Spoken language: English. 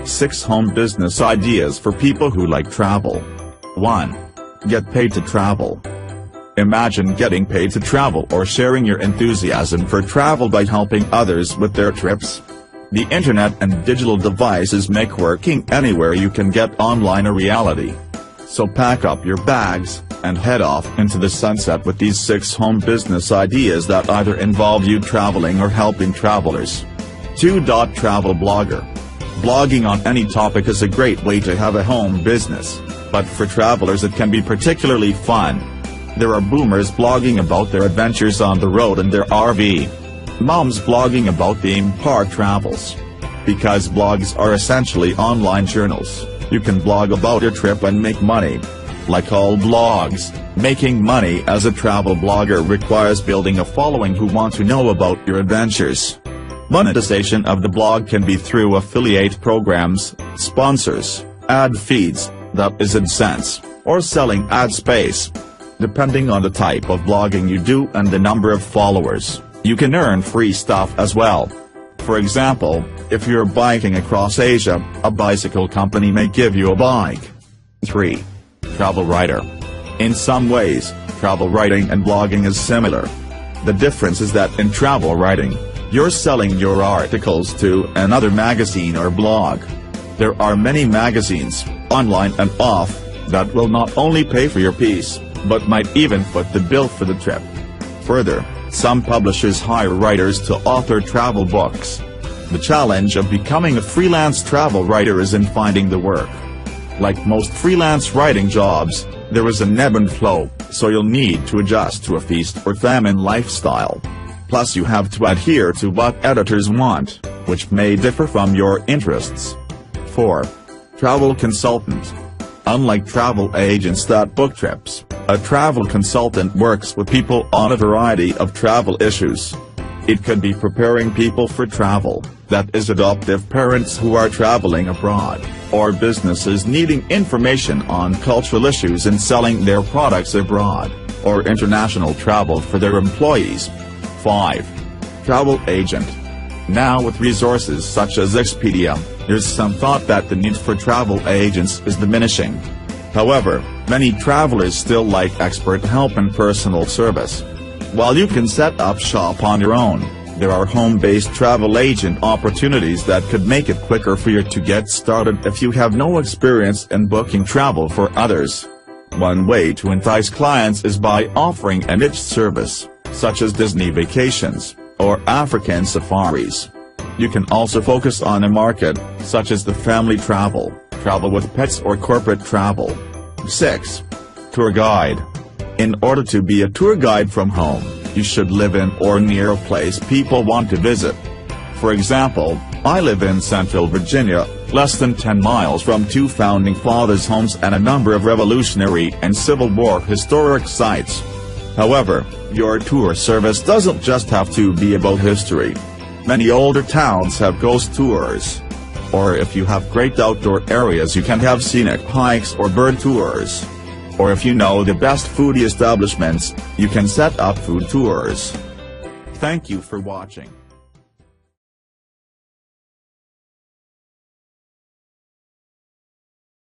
6 Home Business Ideas for People Who Like Travel. 1. Get paid to travel. Imagine getting paid to travel or sharing your enthusiasm for travel by helping others with their trips. The internet and digital devices make working anywhere you can get online a reality. So pack up your bags, and head off into the sunset with these 6 home business ideas that either involve you traveling or helping travelers. 2. Travel blogger. Blogging on any topic is a great way to have a home business, but for travelers it can be particularly fun. There are boomers blogging about their adventures on the road in their RV. Moms blogging about theme park travels. Because blogs are essentially online journals, you can blog about your trip and make money. Like all blogs, making money as a travel blogger requires building a following who want to know about your adventures. Monetization of the blog can be through affiliate programs, sponsors, ad feeds, that is AdSense, or selling ad space. Depending on the type of blogging you do and the number of followers, you can earn free stuff as well. For example, if you're biking across Asia, a bicycle company may give you a bike. 3. Travel writer. In some ways, travel writing and blogging is similar. The difference is that in travel writing, you're selling your articles to another magazine or blog. There are many magazines, online and off, that will not only pay for your piece, but might even foot the bill for the trip. Further, some publishers hire writers to author travel books. The challenge of becoming a freelance travel writer is in finding the work. Like most freelance writing jobs, there is an ebb and flow, so you'll need to adjust to a feast or famine lifestyle. Plus you have to adhere to what editors want, which may differ from your interests. 4. Travel consultant. Unlike travel agents that book trips, a travel consultant works with people on a variety of travel issues. It could be preparing people for travel, that is adoptive parents who are traveling abroad, or businesses needing information on cultural issues and selling their products abroad, or international travel for their employees. 5. Travel agent. Now with resources such as Expedia, there's some thought that the need for travel agents is diminishing. However, many travelers still like expert help and personal service. While you can set up shop on your own, there are home-based travel agent opportunities that could make it quicker for you to get started if you have no experience in booking travel for others. One way to entice clients is by offering a niche service, such as Disney vacations, or African safaris. You can also focus on a market, such as the family travel, travel with pets or corporate travel. 6. Tour guide. In order to be a tour guide from home, you should live in or near a place people want to visit. For example, I live in Central Virginia, less than 10 miles from 2 founding fathers' homes and a number of Revolutionary and Civil War historic sites. However, your tour service doesn't just have to be about history. Many older towns have ghost tours. Or if you have great outdoor areas, you can have scenic hikes or bird tours. Or if you know the best foodie establishments, you can set up food tours. Thank you for watching.